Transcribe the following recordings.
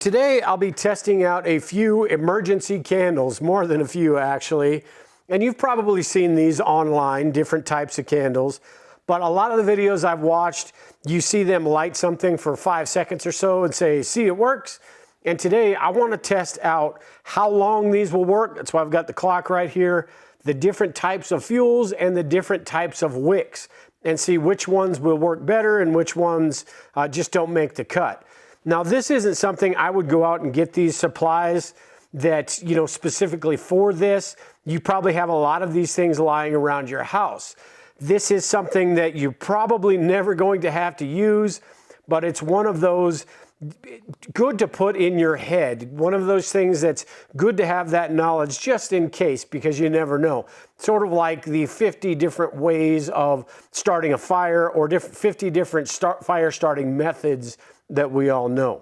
Today I'll be testing out a few emergency candles, more than a few actually, and you've probably seen these online, different types of candles, but a lot of the videos I've watched, you see them light something for 5 seconds or so and say, see, it works. And today I want to test out how long these will work. That's why I've got the clock right here, the different types of fuels and the different types of wicks, and see which ones will work better and which ones just don't make the cut. Now, this isn't something I would go out and get these supplies that, specifically for this. You probably have a lot of these things lying around your house. This is something that you're probably never going to have to use, but it's one of those good to put in your head. One of those things that's good to have that knowledge just in case, because you never know. Sort of like the 50 different ways of starting a fire or 50 different fire starting methods that we all know.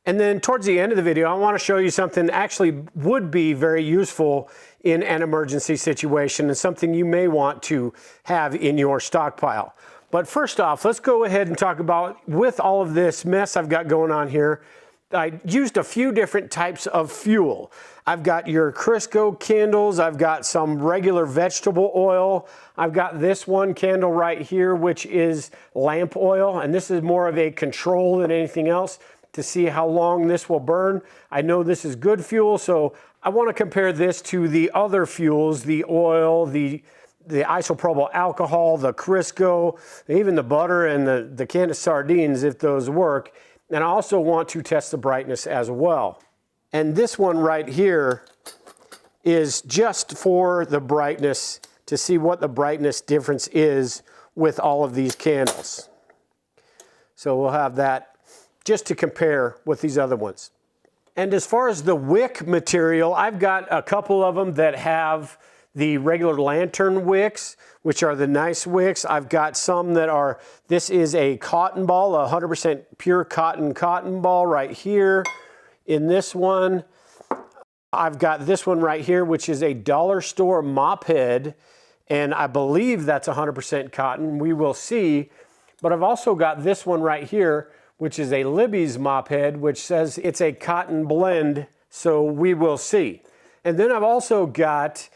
And then towards the end of the video, I want to show you something that actually would be very useful in an emergency situation and something you may want to have in your stockpile. But first off, let's go ahead and talk about, with all of this mess I've got going on here, I used a few different types of fuel. I've got your Crisco candles, I've got some regular vegetable oil, I've got this one candle right here, which is lamp oil, and this is more of a control than anything else to see how long this will burn. I know this is good fuel, so I want to compare this to the other fuels, the oil, the isopropyl alcohol, the Crisco, even the butter and the can of sardines, if those work. And I also want to test the brightness as well. And this one right here is just for the brightness, to see what the brightness difference is with all of these candles. So we'll have that just to compare with these other ones. And as far as the wick material, I've got a couple of them that have the regular lantern wicks, which are the nice wicks. I've got some that are, this is a cotton ball, 100% pure cotton ball right here. In this one, I've got this one right here, which is a dollar store mop head, and I believe that's 100% cotton. We will see. But I've also got this one right here, which is a Libby's mop head, which says it's a cotton blend, so we will see. And then I've also got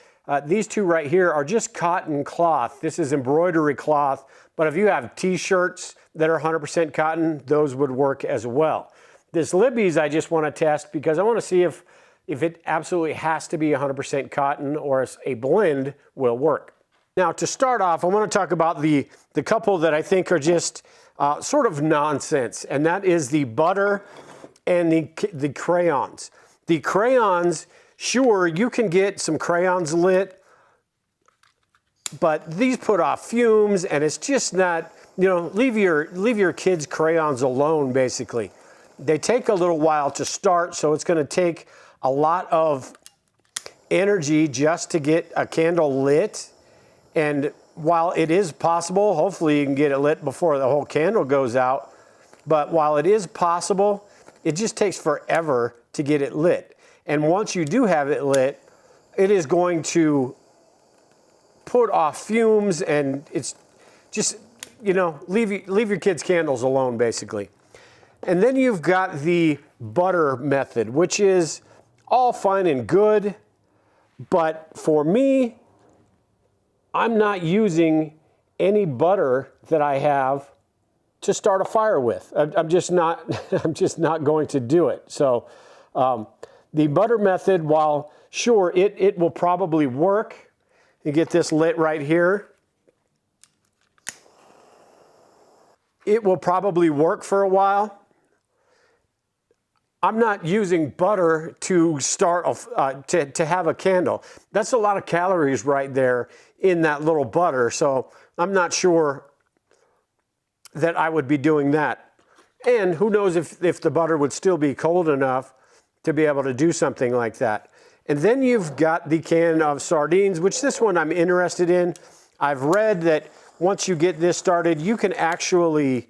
these two right here are just cotton cloth. This is embroidery cloth, but if you have t-shirts that are 100% cotton, those would work as well. This Libby's I just want to test because I want to see if it absolutely has to be 100% cotton or if a blend will work. Now, to start off, I want to talk about the couple that I think are just sort of nonsense, and that is the butter and the crayons. The crayons, sure, you can get some crayons lit, but these put off fumes, and it's just not, leave your kids' crayons alone, basically. They take a little while to start, so it's going to take a lot of energy just to get a candle lit. And while it is possible, hopefully you can get it lit before the whole candle goes out, but while it is possible, it just takes forever to get it lit. And once you do have it lit, it is going to put off fumes, and it's just, leave your kids' candles alone, basically. And then you've got the butter method, which is all fine and good, but for me, I'm not using any butter that I have to start a fire with. I'm just not going to do it. So the butter method, while sure, it will probably work. You get this lit right here. It will probably work for a while. I'm not using butter to start to have a candle. That's a lot of calories right there in that little butter, so I'm not sure that I would be doing that. And who knows if the butter would still be cold enough to be able to do something like that. And then you've got the can of sardines, which this one I'm interested in. I've read that once you get this started, you can actually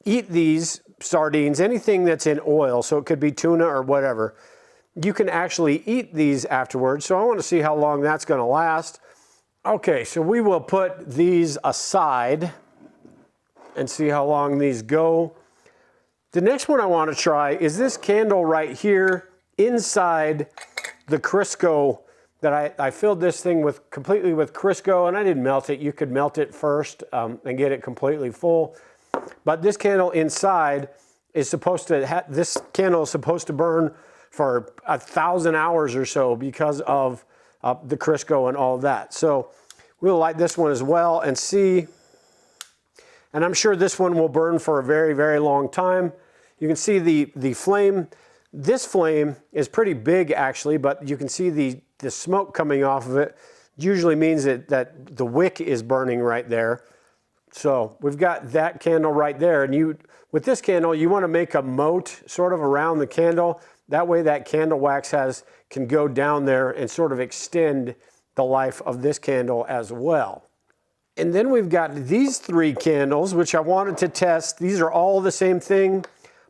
eat these sardines, anything that's in oil, so it could be tuna or whatever. You can actually eat these afterwards, so I want to see how long that's going to last. Okay, so we will put these aside and see how long these go. The next one I want to try is this candle right here inside the Crisco that I filled this thing completely with Crisco, and I didn't melt it. You could melt it first and get it completely full. But this candle inside is supposed to, this candle is supposed to burn for 1,000 hours or so because of the Crisco and all of that. So we'll light this one as well and see. And I'm sure this one will burn for a very, very long time. You can see the flame. This flame is pretty big actually, but you can see the smoke coming off of it. Usually means that the wick is burning right there. So we've got that candle right there. And with this candle, you want to make a moat sort of around the candle. That way that candle wax can go down there and sort of extend the life of this candle as well. And then we've got these 3 candles, which I wanted to test. These are all the same thing,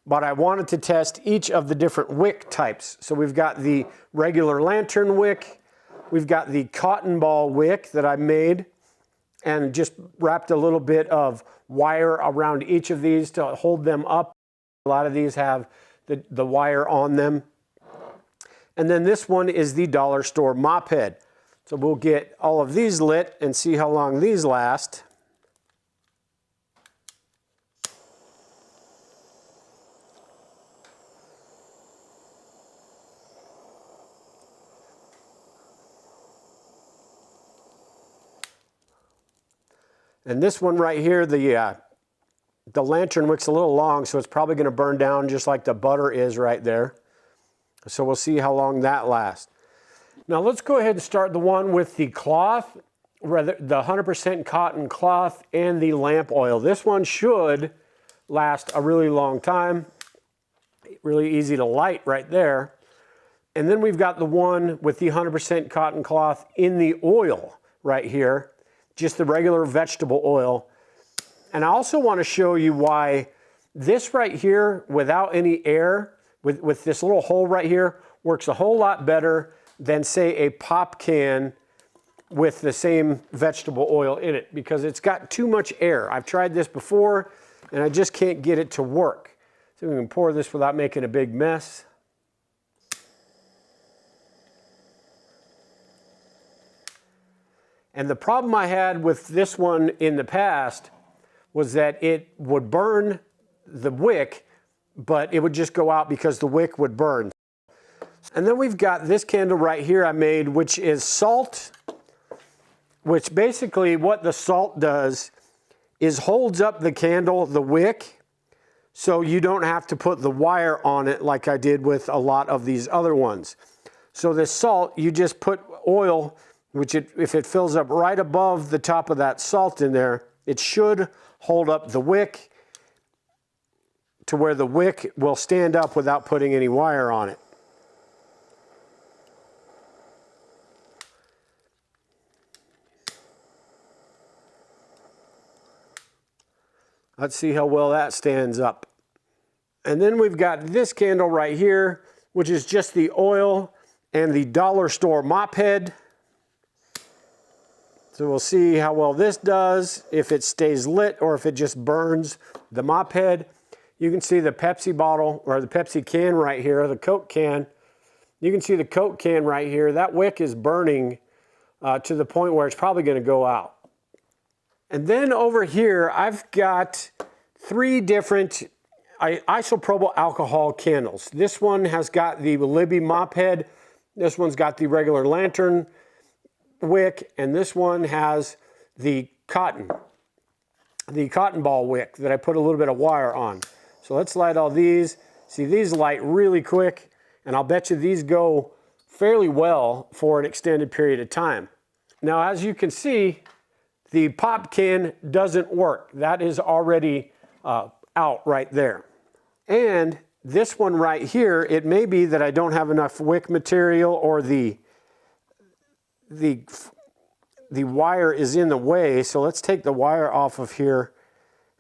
but I wanted to test each of the different wick types. So we've got the regular lantern wick, we've got the cotton ball wick that I made and just wrapped a little bit of wire around each of these to hold them up. A lot of these have the wire on them. And then this one is the dollar store mop head. So we'll get all of these lit and see how long these last. And this one right here, the lantern wick's a little long, so it's probably going to burn down just like the butter is right there. So we'll see how long that lasts. Now let's go ahead and start the one with the cloth, rather the 100% cotton cloth and the lamp oil. This one should last a really long time. Really easy to light right there. And then we've got the one with the 100% cotton cloth in the oil right here. Just the regular vegetable oil. And I also want to show you why this right here, without any air, with this little hole right here, works a whole lot better than, say, a pop can with the same vegetable oil in it, because it's got too much air. I've tried this before, and I just can't get it to work. So we can pour this without making a big mess. And the problem I had with this one in the past was that it would burn the wick, but it would just go out because the wick would burn. And then we've got this candle right here I made, which is salt, which basically what the salt does is holds up the candle, the wick, so you don't have to put the wire on it like I did with a lot of these other ones. So this salt, you just put oil, which if it fills up right above the top of that salt in there, it should hold up the wick to where the wick will stand up without putting any wire on it. Let's see how well that stands up. And then we've got this candle right here, which is just the oil and the dollar store mop head. So we'll see how well this does, if it stays lit or if it just burns the mop head. You can see the Pepsi bottle, or the Pepsi can right here, the Coke can. You can see the Coke can right here. That wick is burning to the point where it's probably going to go out. And then over here, I've got 3 different isopropyl alcohol candles. This one has got the Libby mop head. This one's got the regular lantern wick, and this one has the cotton ball wick that I put a little bit of wire on. So let's light all these. See, these light really quick, and I'll bet you these go fairly well for an extended period of time. Now, as you can see, the pop can doesn't work. That is already out right there. And this one right here, it may be that I don't have enough wick material, or the wire is in the way. So let's take the wire off of here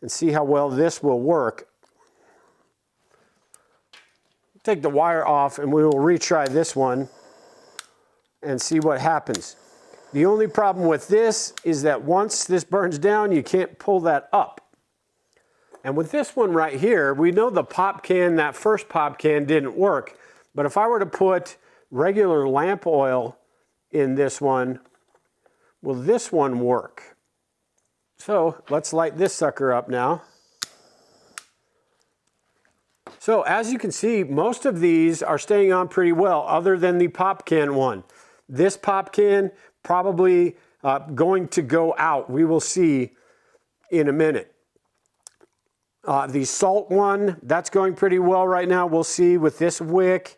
and see how well this will work. Take the wire off and we will retry this one and see what happens. The only problem with this is that once this burns down, you can't pull that up. And with this one right here, we know the pop can, that first pop can didn't work. But if I were to put regular lamp oil in this one, will this one work? So let's light this sucker up now. So as you can see, most of these are staying on pretty well, other than the pop can one. This pop can probably going to go out. We will see in a minute. The salt one, that's going pretty well right now. We'll see with this wick.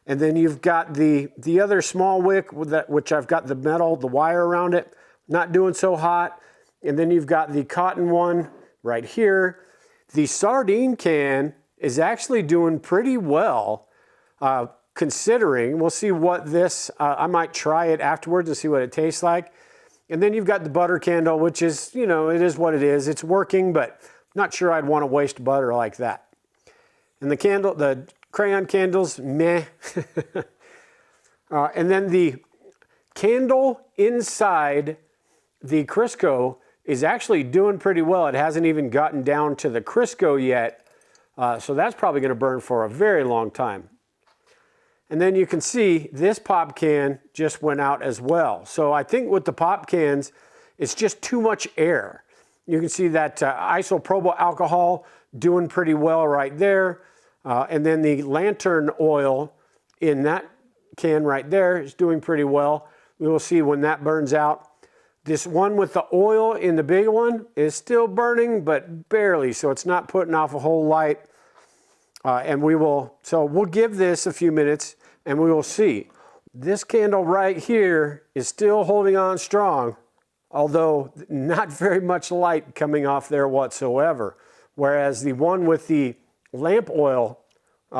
And then you've got the other small wick, which I've got the metal, the wire around it, not doing so hot. And then you've got the cotton one right here. The sardine can is actually doing pretty well, considering. We'll see what this, I might try it afterwards and see what it tastes like. And then you've got the butter candle, which is, you know, it is what it is. It's working, but not sure I'd want to waste butter like that. And the crayon candles, meh. And then the candle inside the Crisco is actually doing pretty well. It hasn't even gotten down to the Crisco yet. So that's probably going to burn for a very long time. And then you can see this pop can just went out as well. So I think with the pop cans, it's just too much air. You can see that isopropyl alcohol doing pretty well right there. And then the lantern oil in that can right there is doing pretty well. We will see when that burns out. This one with the oil in the big one is still burning, but barely. So it's not putting off a whole light. So we'll give this a few minutes and we will see. This candle right here is still holding on strong, although not very much light coming off there whatsoever. Whereas the one with the lamp oil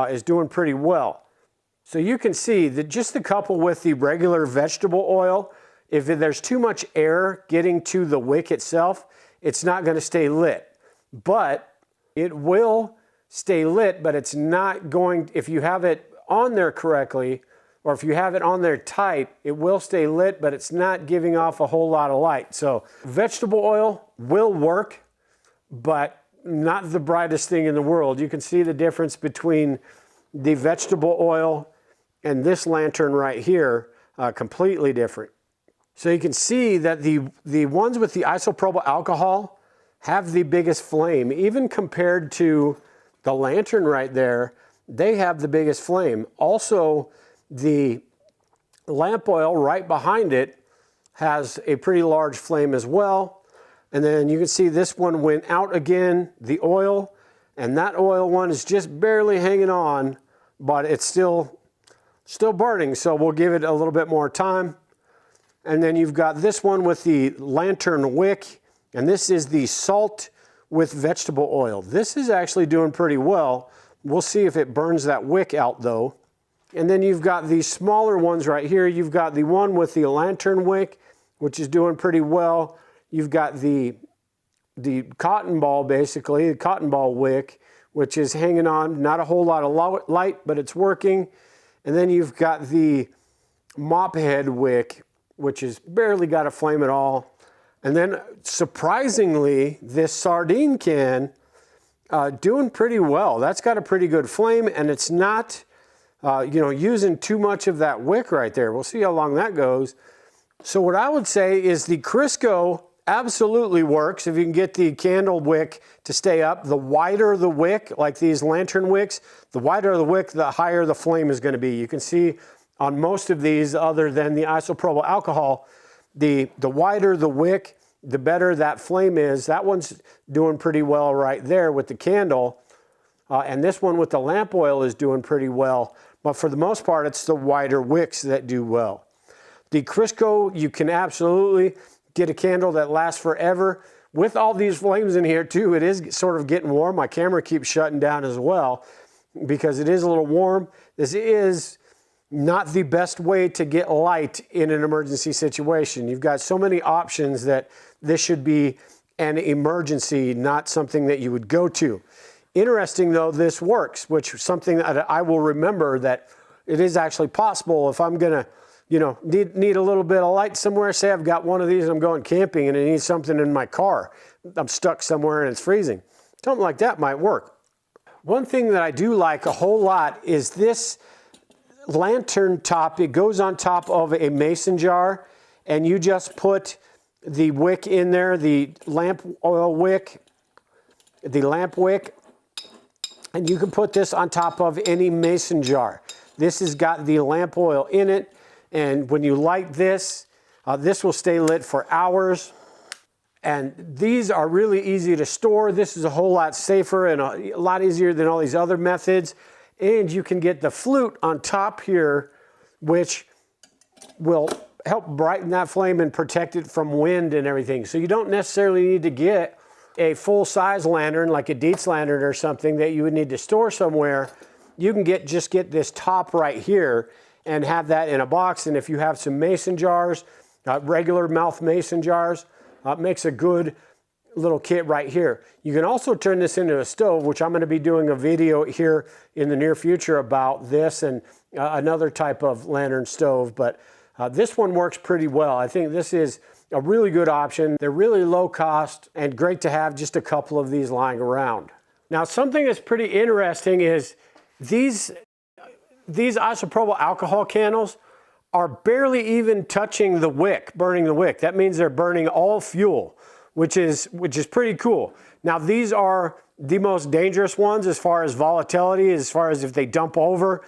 is doing pretty well. So you can see that just the couple with the regular vegetable oil, if there's too much air getting to the wick itself, it's not going to stay lit. But it will stay lit, but it's not going, if you have it on there correctly, or if you have it on there tight, it will stay lit, but it's not giving off a whole lot of light. So vegetable oil will work, but not the brightest thing in the world. You can see the difference between the vegetable oil and this lantern right here, completely different. So you can see that the ones with the isopropyl alcohol have the biggest flame, even compared to the lantern right there, they have the biggest flame. Also, the lamp oil right behind it has a pretty large flame as well. And then you can see this one went out again, the oil, and that oil one is just barely hanging on, but it's still burning. So we'll give it a little bit more time. And then you've got this one with the lantern wick, and this is the salt with vegetable oil. This is actually doing pretty well. We'll see if it burns that wick out though. And then you've got these smaller ones right here. You've got the one with the lantern wick, which is doing pretty well. You've got the cotton ball, basically, the cotton ball wick, which is hanging on, not a whole lot of light, but it's working. And then you've got the mop head wick, which has barely got a flame at all. And then surprisingly, this sardine can doing pretty well. That's got a pretty good flame, and it's not using too much of that wick right there. We'll see how long that goes. So what I would say is the Crisco absolutely works if you can get the candle wick to stay up. The wider the wick, like these lantern wicks, the wider the wick, the higher the flame is going to be. You can see on most of these, other than the isopropyl alcohol, the wider the wick, the better that flame is. That one's doing pretty well right there with the candle. And this one with the lamp oil is doing pretty well. But for the most part, it's the wider wicks that do well. The Crisco, you can absolutely get a candle that lasts forever. With all these flames in here too, it is sort of getting warm. My camera keeps shutting down as well because it is a little warm. This is not the best way to get light in an emergency situation. You've got so many options that this should be an emergency, not something that you would go to. Interesting though, this works, which is something that I will remember, that it is actually possible if I'm gonna, need a little bit of light somewhere. Say I've got one of these and I'm going camping and I need something in my car. I'm stuck somewhere and it's freezing. Something like that might work. One thing that I do like a whole lot is this lantern top. It goes on top of a mason jar, and you just put the wick in there, the lamp oil wick, the lamp wick, and you can put this on top of any mason jar. This has got the lamp oil in it, and when you light this, this will stay lit for hours. And these are really easy to store. This is a whole lot safer and a lot easier than all these other methods. And you can get the flute on top here, which will help brighten that flame and protect it from wind and everything. So you don't necessarily need to get a full-size lantern like a Dietz lantern or something that you would need to store somewhere. You can just get this top right here and have that in a box. And if you have some mason jars, regular mouth mason jars, makes a good little kit right here. You can also turn this into a stove, which I'm going to be doing a video here in the near future about this and another type of lantern stove. But this one works pretty well. I think this is a really good option. They're really low cost and great to have just a couple of these lying around. Now, something that's pretty interesting is these isopropyl alcohol candles are barely even touching the wick, burning the wick. That means they're burning all fuel, which is pretty cool. Now, these are the most dangerous ones as far as volatility, as far as if they dump over.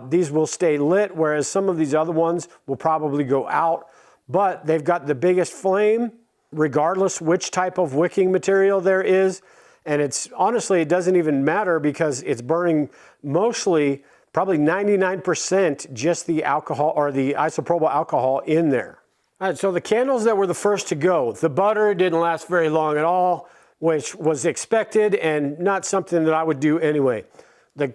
These will stay lit, whereas some of these other ones will probably go out. But they've got the biggest flame, regardless which type of wicking material there is. And it's honestly, it doesn't even matter because it's burning mostly, probably 99% just the alcohol or the isopropyl alcohol in there. All right, so the candles that were the first to go, the butter didn't last very long at all, which was expected and not something that I would do anyway. The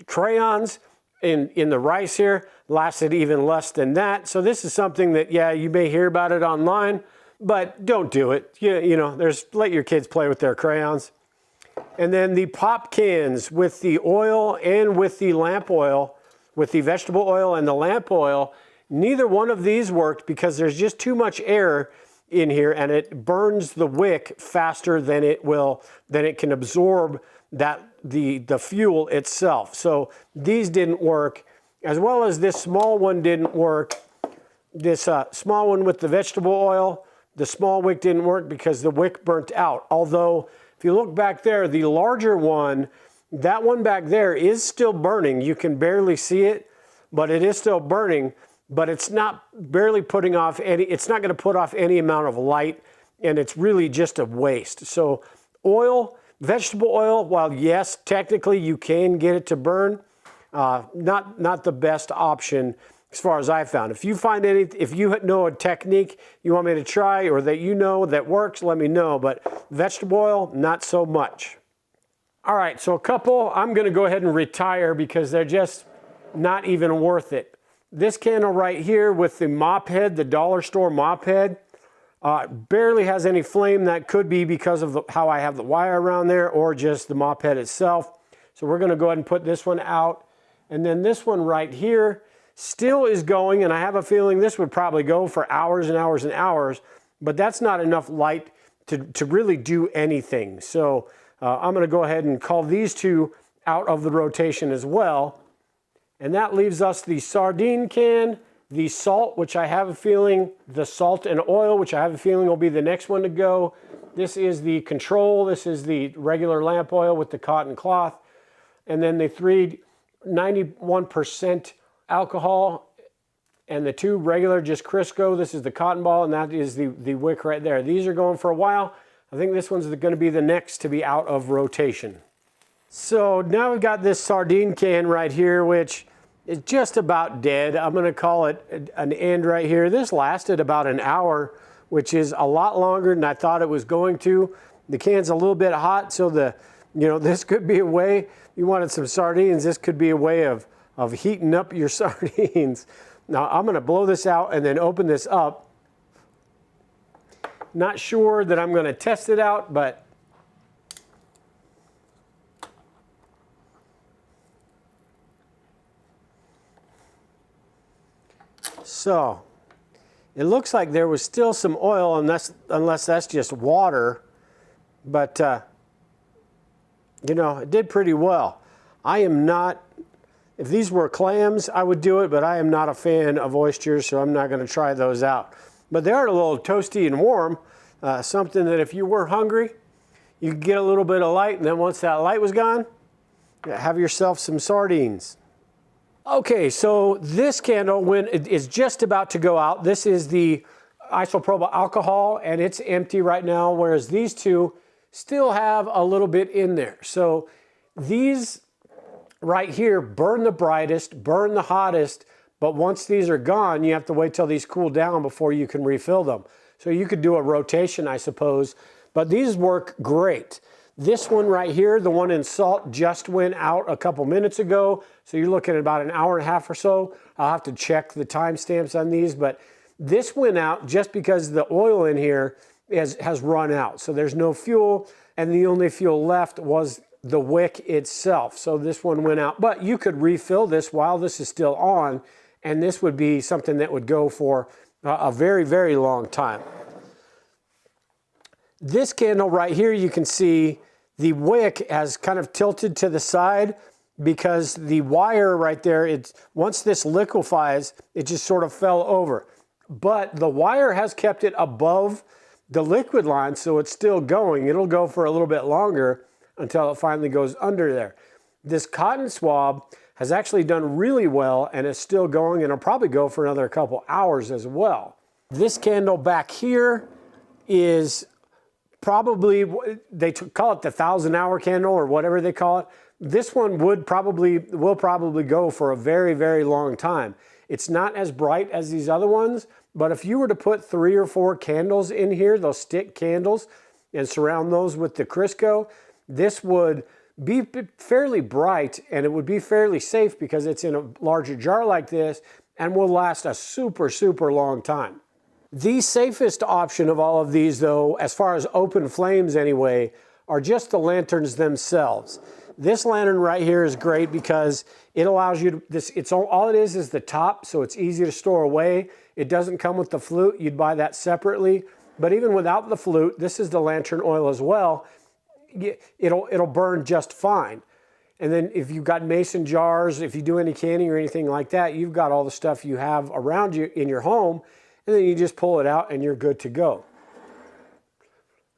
crayons in the rice here lasted even less than that. So this is something that, yeah, you may hear about it online, but don't do it. You know, let your kids play with their crayons. And then the pop cans with the oil and with the lamp oil, with the vegetable oil and the lamp oil, neither one of these worked because there's just too much air in here and it burns the wick faster than it can absorb the fuel itself. So these didn't work, as well as this small one didn't work. This small one with the vegetable oil, the small wick didn't work because the wick burnt out. Although, if you look back there, the larger one, that one back there is still burning. You can barely see it, but it is still burning, but it's not barely putting off it's not going to put off any amount of light, and it's really just a waste. So oil, vegetable oil, while yes, technically you can get it to burn, not the best option as far as I found. If you know a technique you want me to try or that you know that works, let me know. But vegetable oil, not so much. All right, so a couple I'm going to go ahead and retire because they're just not even worth it. This candle right here with the mop head, the dollar store mop head, barely has any flame. That could be because of how I have the wire around there or just the mop head itself. So we're going to go ahead and put this one out. And then this one right here still is going, and I have a feeling this would probably go for hours and hours and hours, but that's not enough light to really do anything. So I'm going to go ahead and call these two out of the rotation as well. And that leaves us the sardine can, the salt, which I have a feeling, the salt and oil, which I have a feeling will be the next one to go. This is the control. This is the regular lamp oil with the cotton cloth. And then the 91% alcohol and the two regular just Crisco. This is the cotton ball, and that is the wick right there. These are going for a while. I think this one's going to be the next to be out of rotation. So now we've got this sardine can right here, which is just about dead. I'm going to call it an end right here. This lasted about an hour, which is a lot longer than I thought it was going to. The can's a little bit hot, so this could be a way. You wanted some sardines, this could be a way of heating up your sardines. Now I'm going to blow this out and then open this up. Not sure that I'm going to test it out, but so it looks like there was still some oil, unless that's just water, but you know, it did pretty well. I am not, if these were clams, I would do it, but I am not a fan of oysters, so I'm not going to try those out. But they are a little toasty and warm, something that if you were hungry, you could get a little bit of light, and then once that light was gone, have yourself some sardines. Okay, so this candle, when it is just about to go out, this is the isopropyl alcohol, and it's empty right now, whereas these two still have a little bit in there. So these right here burn the brightest, burn the hottest, but once these are gone, you have to wait till these cool down before you can refill them. So you could do a rotation, I suppose, but these work great. This one right here, the one in salt, just went out a couple minutes ago. So you're looking at about an hour and a half or so. I'll have to check the timestamps on these, but this went out just because the oil in here has run out. So there's no fuel, and the only fuel left was the wick itself. So this one went out, but you could refill this while this is still on, and this would be something that would go for a very, very long time. This candle right here, you can see the wick has kind of tilted to the side because the wire right there, once this liquefies, it just sort of fell over. But the wire has kept it above the liquid line, so it's still going. It'll go for a little bit longer until it finally goes under there. This cotton swab has actually done really well and is still going, and it'll probably go for another couple hours as well. This candle back here is probably, they call it the 1,000-hour candle or whatever they call it. This one will probably go for a very, very long time. It's not as bright as these other ones, but if you were to put 3 or 4 candles in here, those stick candles, and surround those with the Crisco, this would be fairly bright, and it would be fairly safe because it's in a larger jar like this and will last a super, super long time. The safest option of all of these, though, as far as open flames anyway, are just the lanterns themselves. This lantern right here is great because it allows you to, all it is the top, so it's easy to store away. It doesn't come with the flute. You'd buy that separately. But even without the flute, this is the lantern oil as well. It'll burn just fine. And then if you've got mason jars, if you do any canning or anything like that, you've got all the stuff you have around you in your home, and then you just pull it out and you're good to go.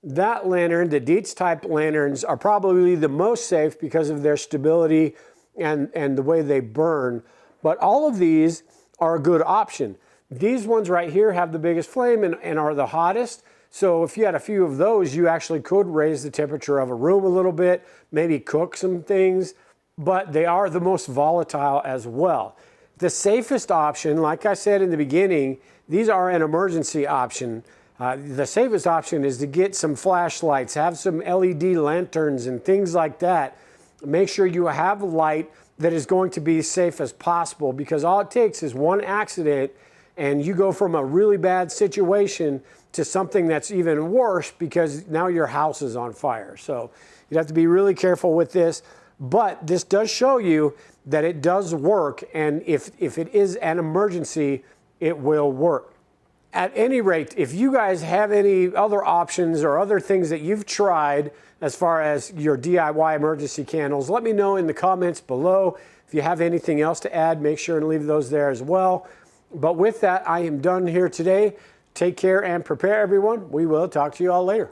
That lantern, the Dietz type lanterns, are probably the most safe because of their stability and the way they burn. But all of these are a good option. These ones right here have the biggest flame and are the hottest. So if you had a few of those, you actually could raise the temperature of a room a little bit, maybe cook some things, but they are the most volatile as well. The safest option, like I said in the beginning, these are an emergency option. The safest option is to get some flashlights, have some LED lanterns and things like that. Make sure you have light that is going to be as safe as possible, because all it takes is one accident and you go from a really bad situation to something that's even worse because now your house is on fire. So you have to be really careful with this, but this does show you that it does work, and if it is an emergency, it will work. At any rate, if you guys have any other options or other things that you've tried as far as your DIY emergency candles, let me know in the comments below. If you have anything else to add, make sure and leave those there as well. But with that, I am done here today. Take care and prepare, everyone. We will talk to you all later.